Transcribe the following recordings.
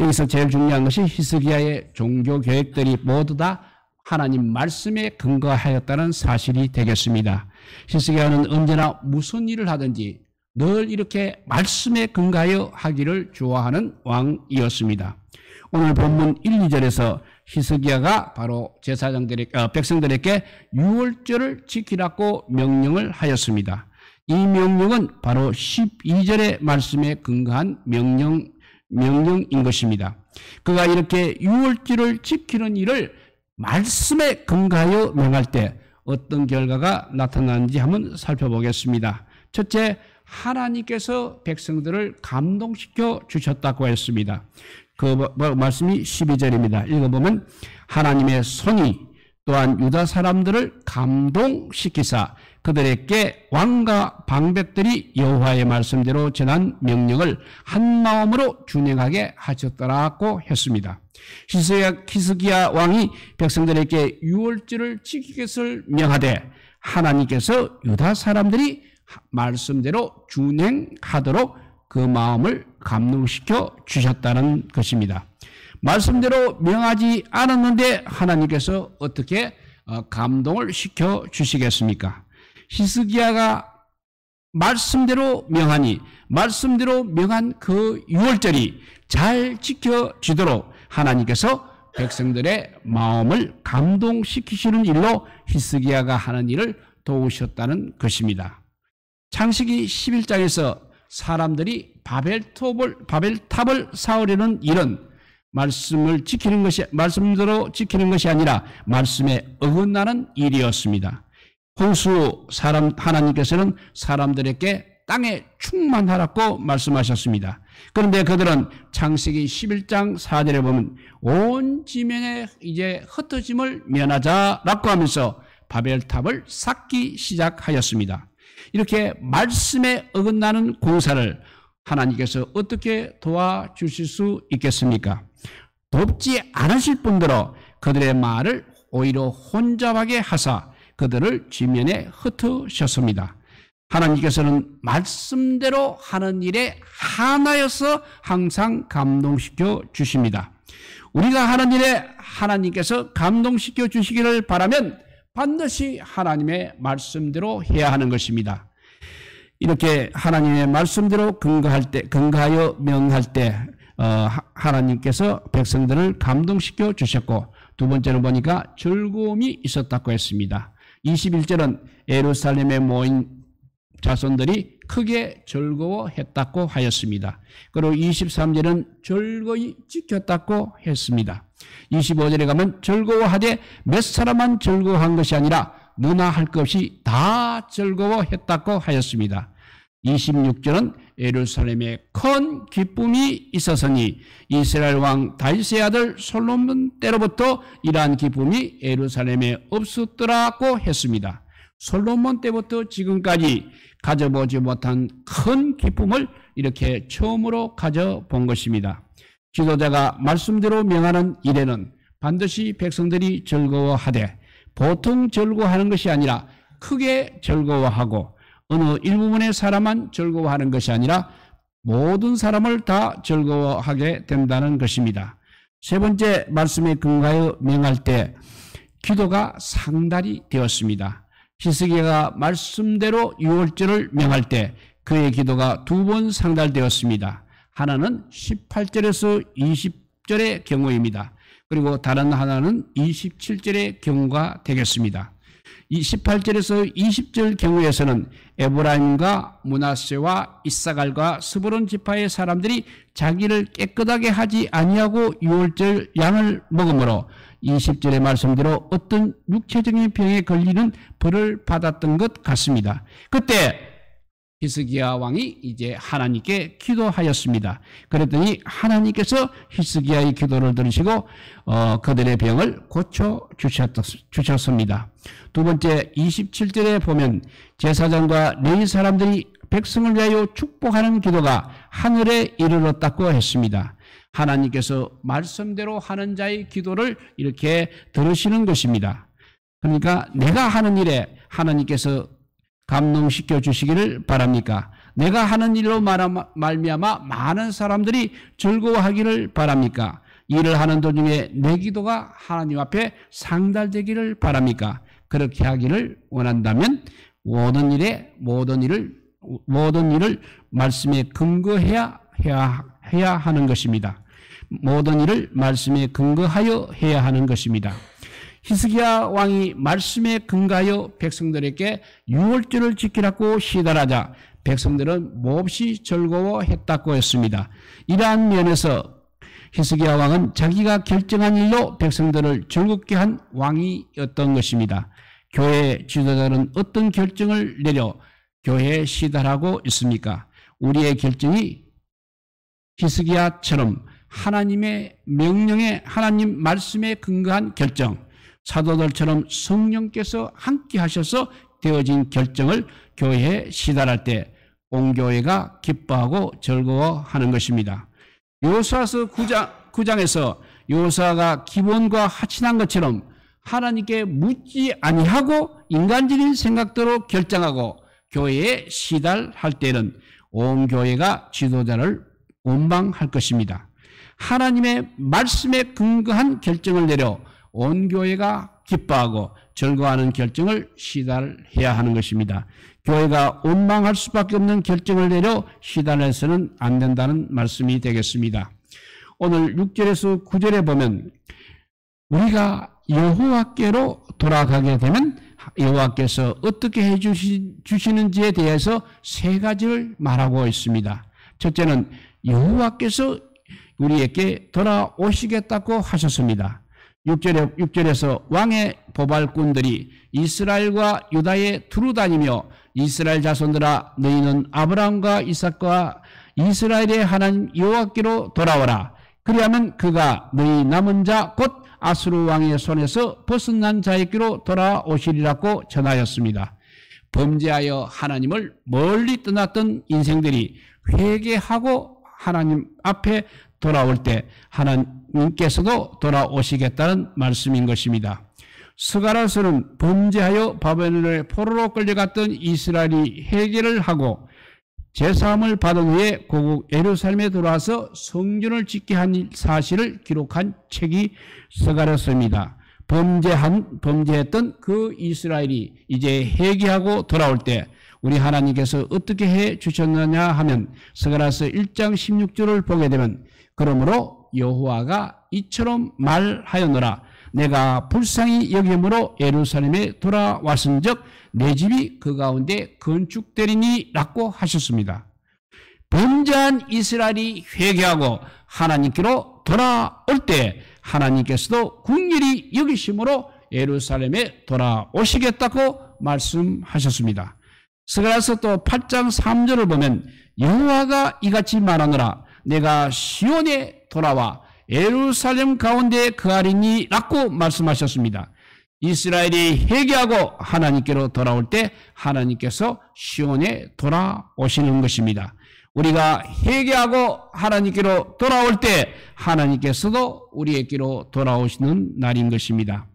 여기서 제일 중요한 것이 히스기야의 종교 계획들이 모두 다 하나님 말씀에 근거하였다는 사실이 되겠습니다. 히스기야는 언제나 무슨 일을 하든지 늘 이렇게 말씀에 근거하여 하기를 좋아하는 왕이었습니다. 오늘 본문 1, 2절에서 히스기야가 바로 백성들에게 유월절을 지키라고 명령을 하였습니다. 이 명령은 바로 12절의 말씀에 근거한 명령인 것입니다. 그가 이렇게 유월절을 지키는 일을 말씀에 근거하여 명할 때 어떤 결과가 나타나는지 한번 살펴보겠습니다. 첫째, 하나님께서 백성들을 감동시켜 주셨다고 했습니다. 그 말씀이 12절입니다. 읽어보면 하나님의 손이 또한 유다 사람들을 감동시키사 그들에게 왕과 방백들이 여호와의 말씀대로 전한 명령을 한 마음으로 준행하게 하셨더라고 했습니다. 히스기야 왕이 백성들에게 유월절을 지키게 것을 명하되 하나님께서 유다 사람들이 말씀대로 준행하도록 그 마음을 감동시켜 주셨다는 것입니다. 말씀대로 명하지 않았는데 하나님께서 어떻게 감동을 시켜 주시겠습니까? 히스기야가 말씀대로 명하니 말씀대로 명한 그 유월절이 잘 지켜지도록 하나님께서 백성들의 마음을 감동시키시는 일로 히스기야가 하는 일을 도우셨다는 것입니다. 창세기 11장에서 사람들이 바벨탑을 쌓으려는 일은 말씀대로 지키는 것이 아니라 말씀에 어긋나는 일이었습니다. 홍수 하나님께서는 사람들에게 땅에 충만하라고 말씀하셨습니다. 그런데 그들은 창세기 11장 4절에 보면 온 지면에 이제 흩어짐을 면하자라고 하면서 바벨탑을 쌓기 시작하였습니다. 이렇게 말씀에 어긋나는 공사를 하나님께서 어떻게 도와주실 수 있겠습니까? 돕지 않으실 분들로 그들의 말을 오히려 혼잡하게 하사 그들을 지면에 흩으셨습니다. 하나님께서는 말씀대로 하는 일에 하나여서 항상 감동시켜 주십니다. 우리가 하는 일에 하나님께서 감동시켜 주시기를 바라면 반드시 하나님의 말씀대로 해야 하는 것입니다. 이렇게 하나님의 말씀대로 근거하여 명할 때 하나님께서 백성들을 감동시켜 주셨고, 두 번째로 보니까 즐거움이 있었다고 했습니다. 21절은 예루살렘에 모인 자손들이 크게 즐거워했다고 하였습니다. 그리고 23절은 즐거이 지켰다고 했습니다. 25절에 가면 즐거워하되 몇 사람만 즐거워한 것이 아니라 너나 할 것 없이 다 즐거워했다고 하였습니다. 26절은 예루살렘에 큰 기쁨이 있었으니 이스라엘 왕 다윗의 아들 솔로몬 때로부터 이러한 기쁨이 예루살렘에 없었더라고 했습니다. 솔로몬 때부터 지금까지 가져보지 못한 큰 기쁨을 이렇게 처음으로 가져본 것입니다. 지도자가 말씀대로 명하는 일에는 반드시 백성들이 즐거워하되 보통 즐거워하는 것이 아니라 크게 즐거워하고 어느 일부분의 사람만 즐거워하는 것이 아니라 모든 사람을 다 즐거워하게 된다는 것입니다. 세 번째 말씀에 근거하여 명할 때 기도가 상달이 되었습니다. 히스기야가 말씀대로 유월절을 명할 때 그의 기도가 두 번 상달되었습니다. 하나는 18절에서 20절의 경우입니다. 그리고 다른 하나는 27절의 경우가 되겠습니다. 이 18절에서 20절 경우에서는 에브라임과 므낫세와 이사갈과 스불론 지파의 사람들이 자기를 깨끗하게 하지 아니하고 유월절 양을 먹으므로 20절의 말씀대로 어떤 육체적인 병에 걸리는 벌을 받았던 것 같습니다. 그때 히스기야 왕이 이제 하나님께 기도하였습니다. 그랬더니 하나님께서 히스기야의 기도를 들으시고 그들의 병을 고쳐 주셨습니다. 두 번째 27절에 보면 제사장과 레위 사람들이 백성을 위하여 축복하는 기도가 하늘에 이르렀다고 했습니다. 하나님께서 말씀대로 하는 자의 기도를 이렇게 들으시는 것입니다. 그러니까 내가 하는 일에 하나님께서 감동시켜 주시기를 바랍니까? 내가 하는 일로 말미암아 많은 사람들이 즐거워하기를 바랍니까? 일을 하는 도중에 내 기도가 하나님 앞에 상달되기를 바랍니까? 그렇게 하기를 원한다면 모든 일을 말씀에 근거해야 하는 것입니다. 모든 일을 말씀에 근거하여 해야 하는 것입니다. 히스기야 왕이 말씀에 근거하여 백성들에게 유월절을 지키라고 시달하자 백성들은 몹시 즐거워했다고 했습니다. 이러한 면에서 히스기야 왕은 자기가 결정한 일로 백성들을 즐겁게 한 왕이었던 것입니다. 교회 지도자는 어떤 결정을 내려 교회에 시달하고 있습니까? 우리의 결정이 히스기야처럼 하나님의 명령에 하나님 말씀에 근거한 결정, 사도들처럼 성령께서 함께 하셔서 되어진 결정을 교회에 시달할 때 온 교회가 기뻐하고 즐거워하는 것입니다. 여호수아서 9장에서 여호수아가 기본과 하친한 것처럼 하나님께 묻지 아니하고 인간적인 생각대로 결정하고 교회에 시달할 때는 온 교회가 지도자를 원망할 것입니다. 하나님의 말씀에 근거한 결정을 내려 온 교회가 기뻐하고 즐거워하는 결정을 시달해야 하는 것입니다. 교회가 원망할 수밖에 없는 결정을 내려 시달해서는 안 된다는 말씀이 되겠습니다. 오늘 6절에서 9절에 보면 우리가 여호와께로 돌아가게 되면 여호와께서 어떻게 해주시는지에 대해서 세 가지를 말하고 있습니다. 첫째는 여호와께서 우리에게 돌아오시겠다고 하셨습니다. 6절에서 왕의 보발꾼들이 이스라엘과 유다에 두루다니며 이스라엘 자손들아 너희는 아브라함과 이삭과 이스라엘의 하나님 여호와께로 돌아오라. 그리하면 그가 너희 남은 자 곧 아수르 왕의 손에서 벗어난 자에게로 돌아오시리라고 전하였습니다. 범죄하여 하나님을 멀리 떠났던 인생들이 회개하고 하나님 앞에 돌아올 때 하나님께서도 돌아오시겠다는 말씀인 것입니다. 스가랴서는 범죄하여 바벨론의 포로로 끌려갔던 이스라엘이 회개를 하고 제사함을 받은 후에 고국 예루살렘에 돌아와서 성전을 짓게 한 사실을 기록한 책이 스가랴서입니다. 범죄했던 그 이스라엘이 이제 회개하고 돌아올 때 우리 하나님께서 어떻게 해 주셨느냐 하면 스가랴서 1장 16절을 보게 되면 그러므로 여호와가 이처럼 말하였노라. 내가 불쌍히 여김으로 예루살렘에 돌아왔은즉 내 집이 그 가운데 건축되리니 라고 하셨습니다. 범죄한 이스라엘이 회개하고 하나님께로 돌아올 때 하나님께서도 긍휼히 여기심으로 예루살렘에 돌아오시겠다고 말씀하셨습니다. 스가랴서 또 8장 3절을 보면 여호와가 이같이 말하노라. 내가 시온에 돌아와 예루살렘 가운데 거하리니 라고 말씀하셨습니다. 이스라엘이 회개하고 하나님께로 돌아올 때 하나님께서 시온에 돌아오시는 것입니다. 우리가 회개하고 하나님께로 돌아올 때 하나님께서도 우리에게로 돌아오시는 날인 것입니다.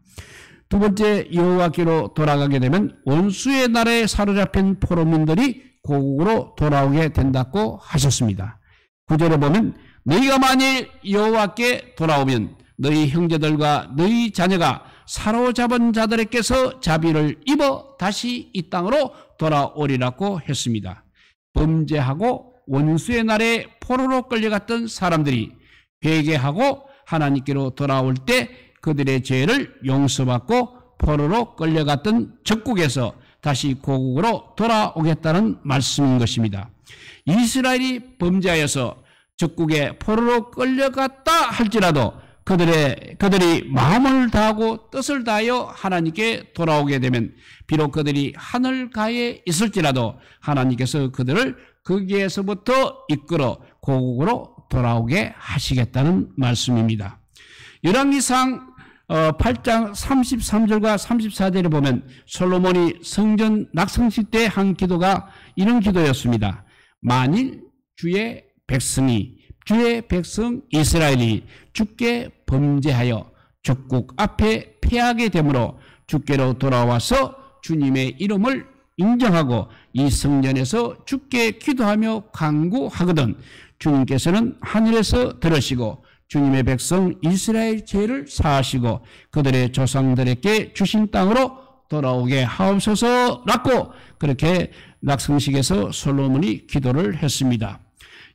두 번째, 여호와께로 돌아가게 되면 원수의 나라에 사로잡힌 포로민들이 고국으로 돌아오게 된다고 하셨습니다. 9절에 보면 너희가 만일 여호와께 돌아오면 너희 형제들과 너희 자녀가 사로잡은 자들에게서 자비를 입어 다시 이 땅으로 돌아오리라고 했습니다. 범죄하고 원수의 날에 포로로 끌려갔던 사람들이 회개하고 하나님께로 돌아올 때 그들의 죄를 용서받고 포로로 끌려갔던 적국에서 다시 고국으로 돌아오겠다는 말씀인 것입니다. 이스라엘이 범죄하여서 적국에 포로로 끌려갔다 할지라도 그들이 마음을 다하고 뜻을 다하여 하나님께 돌아오게 되면 비록 그들이 하늘가에 있을지라도 하나님께서 그들을 거기에서부터 이끌어 고국으로 돌아오게 하시겠다는 말씀입니다. 열왕기상 8장 33절과 34절에 보면 솔로몬이 성전 낙성식 때 한 기도가 이런 기도였습니다. 만일 주의 백성 이스라엘이 주께 범죄하여 적국 앞에 패하게 되므로 주께로 돌아와서 주님의 이름을 인정하고 이 성전에서 주께 기도하며 간구하거든 주님께서는 하늘에서 들으시고 주님의 백성 이스라엘 죄를 사하시고 그들의 조상들에게 주신 땅으로 돌아오게 하옵소서라고 그렇게 낙성식에서 솔로몬이 기도를 했습니다.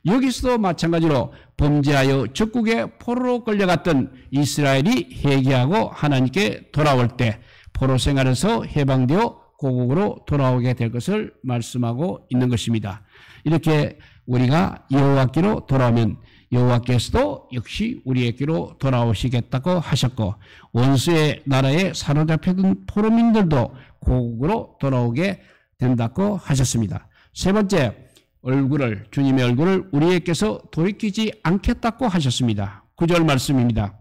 여기서도 마찬가지로 범죄하여 적국의 포로로 끌려갔던 이스라엘이 회개하고 하나님께 돌아올 때 포로 생활에서 해방되어 고국으로 돌아오게 될 것을 말씀하고 있는 것입니다. 이렇게 우리가 여호와께로 돌아오면 여호와께서도 역시 우리에게로 돌아오시겠다고 하셨고 원수의 나라에 사로잡혀든 포로민들도 고국으로 돌아오게 된다고 하셨습니다. 세 번째, 주님의 얼굴을 우리에게서 돌이키지 않겠다고 하셨습니다. 9절 말씀입니다.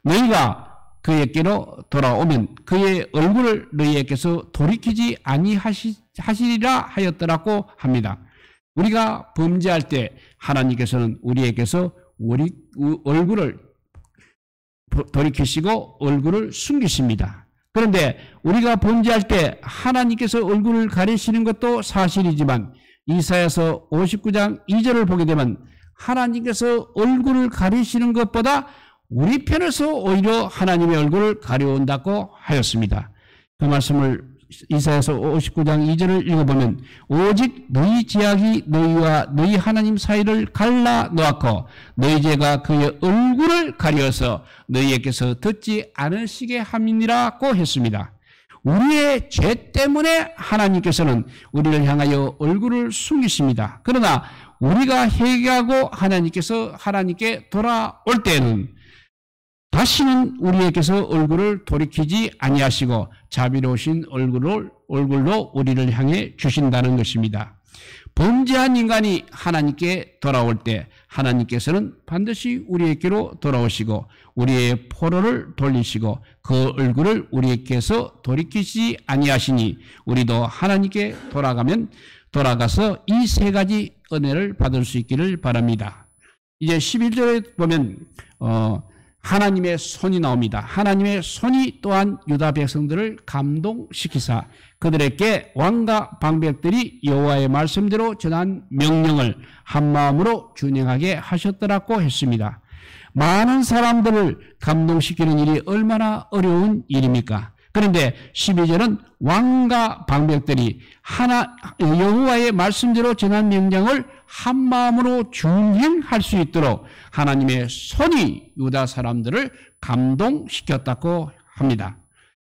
너희가 그에게로 돌아오면 그의 얼굴을 너희에게서 돌이키지 아니하시리라 하였더라고 합니다. 우리가 범죄할 때 하나님께서는 우리에게서 우리 얼굴을 돌이키시고 얼굴을 숨기십니다. 그런데 우리가 범죄할 때 하나님께서 얼굴을 가리시는 것도 사실이지만 이사야서 59장 2절을 보게 되면 하나님께서 얼굴을 가리시는 것보다 우리 편에서 오히려 하나님의 얼굴을 가려온다고 하였습니다. 그 말씀을 이사야서 59장 2절을 읽어보면 오직 너희 죄악이 너희와 너희 하나님 사이를 갈라 놓았고 너희 죄가 그의 얼굴을 가려서 너희에게서 듣지 않으시게 함이니라고 했습니다. 우리의 죄 때문에 하나님께서는 우리를 향하여 얼굴을 숨기십니다. 그러나 우리가 회개하고 하나님께 돌아올 때는 다시는 우리에게서 얼굴을 돌이키지 아니하시고 자비로우신 얼굴로 우리를 향해 주신다는 것입니다. 범죄한 인간이 하나님께 돌아올 때 하나님께서는 반드시 우리에게로 돌아오시고 우리의 포로를 돌리시고 그 얼굴을 우리에게서 돌이키지 아니하시니 우리도 하나님께 돌아가서 이 세 가지 은혜를 받을 수 있기를 바랍니다. 이제 11절에 보면 하나님의 손이 나옵니다. 하나님의 손이 또한 유다 백성들을 감동시키사 그들에게 왕과 방백들이 여호와의 말씀대로 전한 명령을 한마음으로 준행하게 하셨더라고 했습니다. 많은 사람들을 감동시키는 일이 얼마나 어려운 일입니까? 그런데 12절은 왕과 방백들이 여호와의 말씀대로 전한 명령을 한마음으로 준행할 수 있도록 하나님의 손이 유다 사람들을 감동시켰다고 합니다.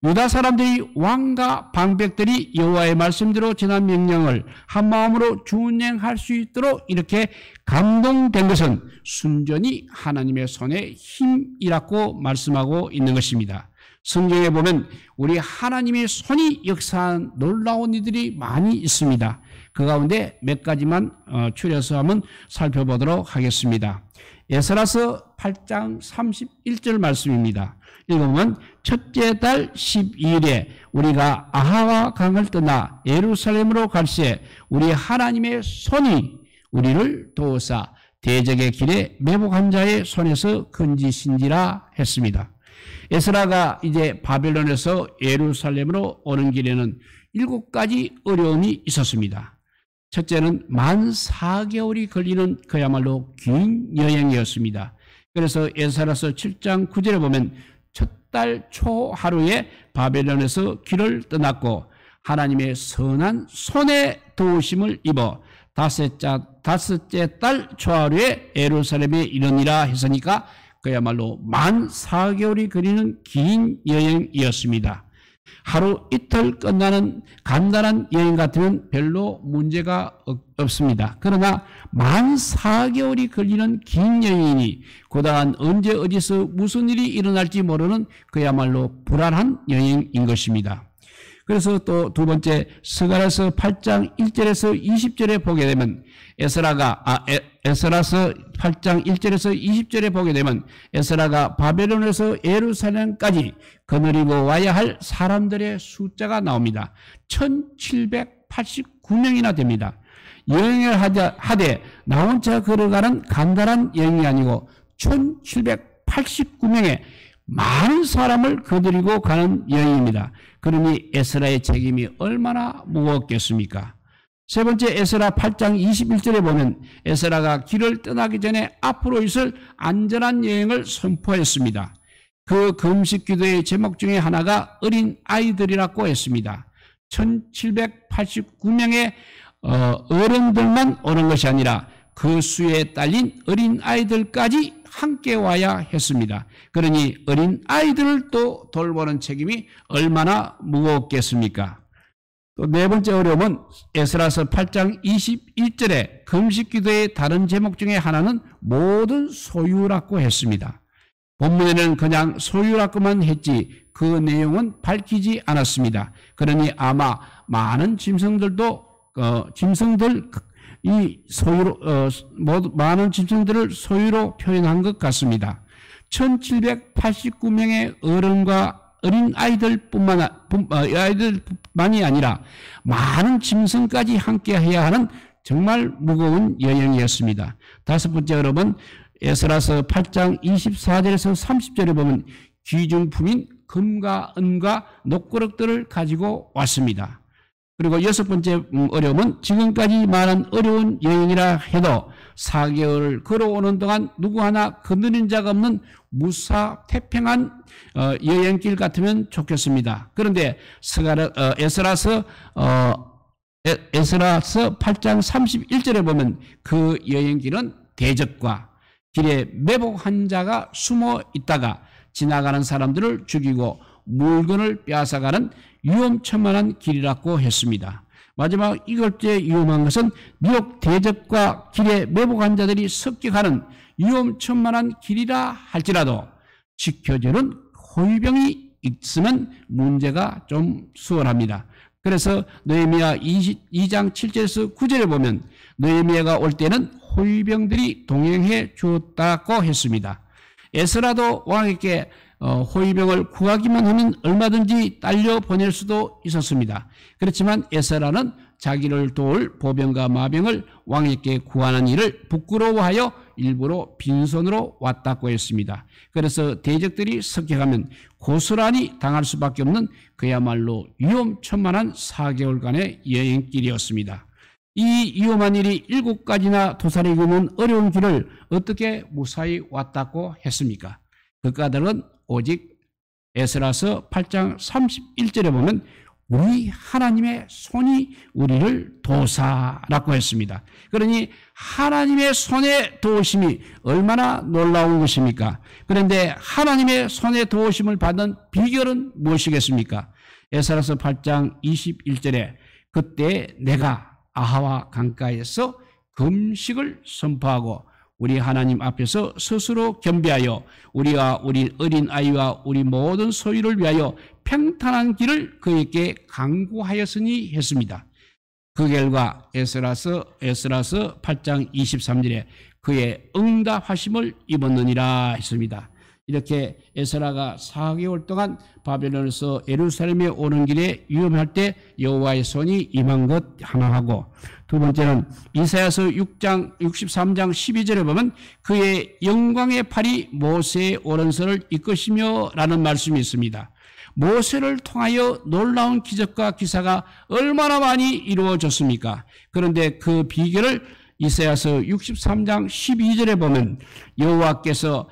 유다 사람들이 왕과 방백들이 여호와의 말씀대로 전한 명령을 한마음으로 준행할 수 있도록 이렇게 감동된 것은 순전히 하나님의 손의 힘이라고 말씀하고 있는 것입니다. 성경에 보면 우리 하나님의 손이 역사한 놀라운 이들이 많이 있습니다. 그 가운데 몇 가지만 추려서 한번 살펴보도록 하겠습니다. 에스라서 8장 31절 말씀입니다. 읽어보면 첫째 달 12일에 우리가 아하와 강을 떠나 예루살렘으로 갈새 우리 하나님의 손이 우리를 도우사 대적의 길에 매복한 자의 손에서 건지신지라 했습니다. 에스라가 이제 바벨론에서 예루살렘으로 오는 길에는 7가지 어려움이 있었습니다. 첫째는 만 4개월이 걸리는 그야말로 긴 여행이었습니다. 그래서 에스라서 7장 9절에 보면 첫 달 초 하루에 바벨론에서 길을 떠났고 하나님의 선한 손에 도우심을 입어 다섯째 달 초하루에 예루살렘에 이르니라 했으니까 그야말로 만 4개월이 걸리는 긴 여행이었습니다. 하루 이틀 끝나는 간단한 여행 같으면 별로 문제가 없습니다. 그러나 만 4개월이 걸리는 긴 여행이니 고다한 언제 어디서 무슨 일이 일어날지 모르는 그야말로 불안한 여행인 것입니다. 그래서 또 두 번째 스가랴서 8장 1절에서 20절에 보게 되면 에스라서 8장 1절에서 20절에 보게 되면 에스라가 바벨론에서 예루살렘까지 거느리고 와야 할 사람들의 숫자가 나옵니다. 1789명이나 됩니다. 여행을 하되 나 혼자 걸어가는 간단한 여행이 아니고 1789명의 많은 사람을 거느리고 가는 여행입니다. 그러니 에스라의 책임이 얼마나 무거웠겠습니까? 세 번째, 에스라 8장 21절에 보면 에스라가 길을 떠나기 전에 앞으로 있을 안전한 여행을 선포했습니다. 그 금식 기도의 제목 중에 하나가 어린 아이들이라고 했습니다. 1789명의 어른들만 오는 것이 아니라 그 수에 딸린 어린 아이들까지 함께 와야 했습니다. 그러니 어린 아이들을 또 돌보는 책임이 얼마나 무거웠겠습니까? 또 네 번째 어려움은 에스라서 8장 21절에 금식 기도의 다른 제목 중에 하나는 모든 소유라고 했습니다. 본문에는 그냥 소유라고만 했지 그 내용은 밝히지 않았습니다. 그러니 아마 많은 많은 짐승들을 소유로 표현한 것 같습니다. 1789명의 어른과 어린 아이들만이 아니라 많은 짐승까지 함께 해야 하는 정말 무거운 여행이었습니다. 다섯 번째 어려움은 에스라서 8장 24절에서 30절에 보면 귀중품인 금과 은과 녹그릇들을 가지고 왔습니다. 그리고 여섯 번째 어려움은 지금까지 말한 어려운 여행이라 해도 4개월 걸어오는 동안 누구 하나 건드린 자가 없는 무사태평한 여행길 같으면 좋겠습니다. 그런데 에스라서 8장 31절에 보면 그 여행길은 대적과 길에 매복한 자가 숨어 있다가 지나가는 사람들을 죽이고 물건을 빼앗아가는 위험천만한 길이라고 했습니다. 마지막 이것째 위험한 것은 미혹 대적과 길에 매복한 자들이 습격하는 위험천만한 길이라 할지라도 지켜주는 호위병이 있으면 문제가 좀 수월합니다. 그래서 느헤미야 22장 7절에서 9절에 보면 느헤미야가 올 때는 호위병들이 동행해 주었다고 했습니다. 에스라도 왕에게 호위병을 구하기만 하면 얼마든지 딸려 보낼 수도 있었습니다. 그렇지만 에스라는 자기를 도울 보병과 마병을 왕에게 구하는 일을 부끄러워하여 일부러 빈손으로 왔다고 했습니다. 그래서 대적들이 습격하면 고스란히 당할 수밖에 없는 그야말로 위험천만한 4개월간의 여행길이었습니다. 이 위험한 일이 7가지나 도사리고 있는 어려운 길을 어떻게 무사히 왔다고 했습니까? 그 까닭은 오직 에스라서 8장 31절에 보면 우리 하나님의 손이 우리를 도사라고 했습니다. 그러니 하나님의 손의 도우심이 얼마나 놀라운 것입니까? 그런데 하나님의 손의 도우심을 받는 비결은 무엇이겠습니까? 에스라서 8장 21절에 그때 내가 아하와 강가에서 금식을 선포하고 우리 하나님 앞에서 스스로 겸비하여 우리와 우리 어린아이와 우리 모든 소유를 위하여 평탄한 길을 그에게 강구하였으니 했습니다. 그 결과 에스라서 8장 23절에 그의 응답하심을 입었느니라 했습니다. 이렇게 에스라가 4개월 동안 바벨론에서 예루살렘에 오는 길에 위험할 때 여호와의 손이 임한 것 하나 하고, 두 번째는 이사야서 63장 12절에 보면 그의 영광의 팔이 모세의 오른손을 이끄시며 라는 말씀이 있습니다. 모세를 통하여 놀라운 기적과 기사가 얼마나 많이 이루어졌습니까? 그런데 그 비결을 이사야서 63장 12절에 보면 여호와께서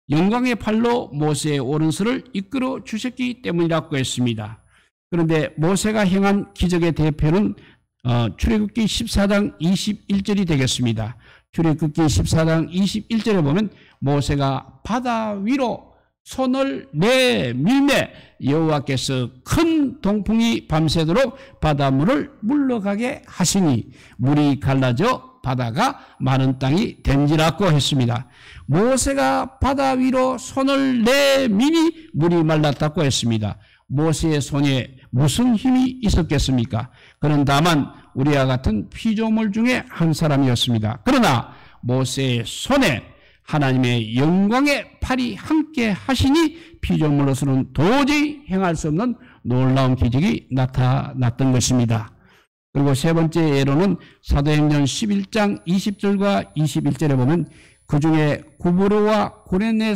영광의 팔로 모세의 오른손을 이끌어 주셨기 때문이라고 했습니다. 그런데 모세가 행한 기적의 대표는 출애굽기 14장 21절이 되겠습니다. 출애굽기 14장 21절에 보면 모세가 바다 위로 손을 내밀매 여호와께서 큰 동풍이 밤새도록 바닷물을 물러가게 하시니 물이 갈라져 바다가 마른 땅이 된지라고 했습니다. 모세가 바다 위로 손을 내미니 물이 말랐다고 했습니다. 모세의 손에 무슨 힘이 있었겠습니까? 그는 다만 우리와 같은 피조물 중에 한 사람이었습니다. 그러나 모세의 손에 하나님의 영광의 팔이 함께 하시니 피조물로서는 도저히 행할 수 없는 놀라운 기적이 나타났던 것입니다. 그리고 세 번째 예로는 사도행전 11장 20절과 21절에 보면 그 중에 구브로와 고레네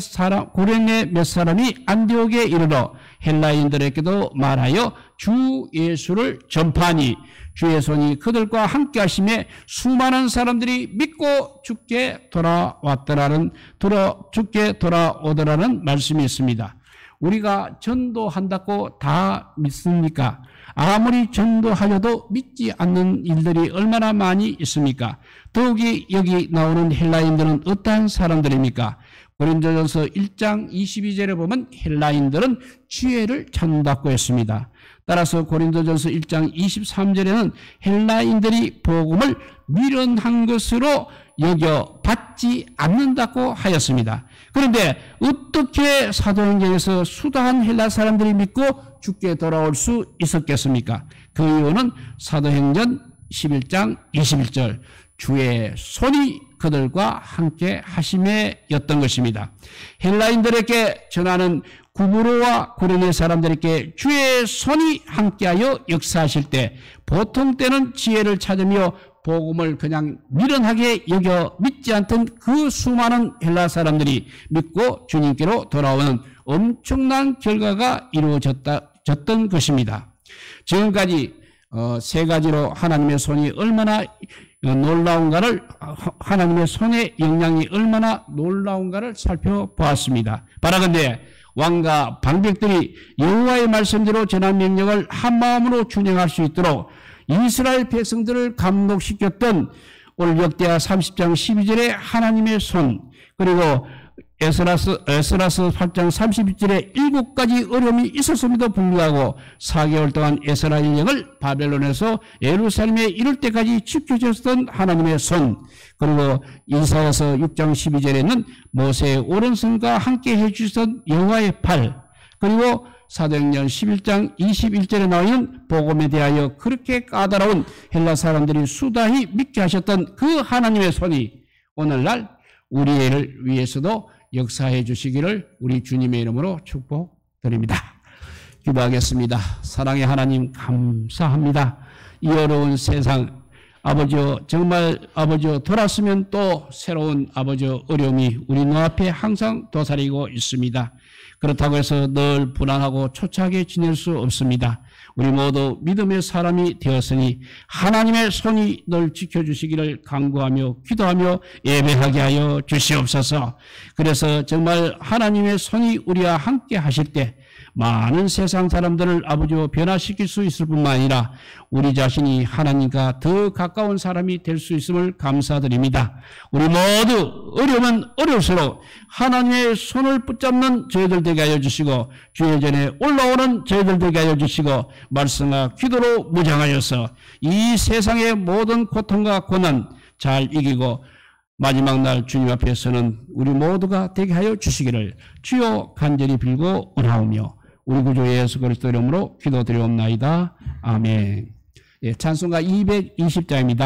몇 사람이 안디옥에 이르러 헬라인들에게도 말하여 주 예수를 전파하니 주의 손이 그들과 함께 하심에 수많은 사람들이 믿고 죽게 돌아오더라는 말씀이 있습니다. 우리가 전도한다고 다 믿습니까? 아무리 전도하여도 믿지 않는 일들이 얼마나 많이 있습니까? 더욱이 여기 나오는 헬라인들은 어떠한 사람들입니까? 고린도전서 1장 22절에 보면 헬라인들은 지혜를 찾는다고 했습니다. 따라서 고린도전서 1장 23절에는 헬라인들이 복음을 미련한 것으로 여겨 받지 않는다고 하였습니다. 그런데 어떻게 사도행전에서 수다한 헬라 사람들이 믿고 죽게 돌아올 수 있었겠습니까? 그 이유는 사도행전 11장 21절 주의 손이 그들과 함께 하심에였던 것입니다. 헬라인들에게 전하는 구브로와 고레네 사람들에게 주의 손이 함께하여 역사하실 때 보통 때는 지혜를 찾으며 복음을 그냥 미련하게 여겨 믿지 않던 그 수많은 헬라 사람들이 믿고 주님께로 돌아오는 엄청난 결과가 이루어졌던 것입니다. 지금까지 세 가지로 하나님의 손이 얼마나 놀라운가를, 하나님의 손의 영향이 얼마나 놀라운가를 살펴보았습니다. 바라건대 왕과 방백들이 여호와의 말씀대로 전한 명령을 한마음으로 준행할 수 있도록 이스라엘 백성들을 감독시켰던 오늘 역대하 30장 12절에 하나님의 손, 그리고 에스라스 8장 32절에 7가지 어려움이 있었음에도 불구하고 4개월 동안 에스라 인령을 바벨론에서 예루살렘에 이를 때까지 지켜줬던 하나님의 손, 그리고 이사야서 6장 12절에는 모세의 오른손과 함께 해주셨던 여호와의 팔, 그리고 사도행전 11장 21절에 나오는 복음에 대하여 그렇게 까다로운 헬라 사람들이 수다히 믿게 하셨던 그 하나님의 손이 오늘날 우리를 위해서도 역사해 주시기를 우리 주님의 이름으로 축복드립니다. 기도하겠습니다. 사랑의 하나님 감사합니다. 이 어려운 세상 아버지여, 정말 아버지여, 돌았으면 또 새로운 아버지여 어려움이 우리 눈앞에 항상 도사리고 있습니다. 그렇다고 해서 늘 불안하고 초췌하게 지낼 수 없습니다. 우리 모두 믿음의 사람이 되었으니 하나님의 손이 늘 지켜주시기를 간구하며 기도하며 예배하게 하여 주시옵소서. 그래서 정말 하나님의 손이 우리와 함께 하실 때 많은 세상 사람들을 아버지와 변화시킬 수 있을 뿐만 아니라 우리 자신이 하나님과 더 가까운 사람이 될 수 있음을 감사드립니다. 우리 모두 어려우면 어려울수록 하나님의 손을 붙잡는 저희들 되게 하여 주시고 주의 전에 올라오는 저희들 되게 하여 주시고 말씀과 기도로 무장하여서 이 세상의 모든 고통과 고난 잘 이기고 마지막 날 주님 앞에서는 우리 모두가 되게 하여 주시기를 주여 간절히 빌고 원하오며 우리 구주 예수 그리스도 이름으로 기도드리옵나이다. 아멘. 예, 찬송가 220장입니다.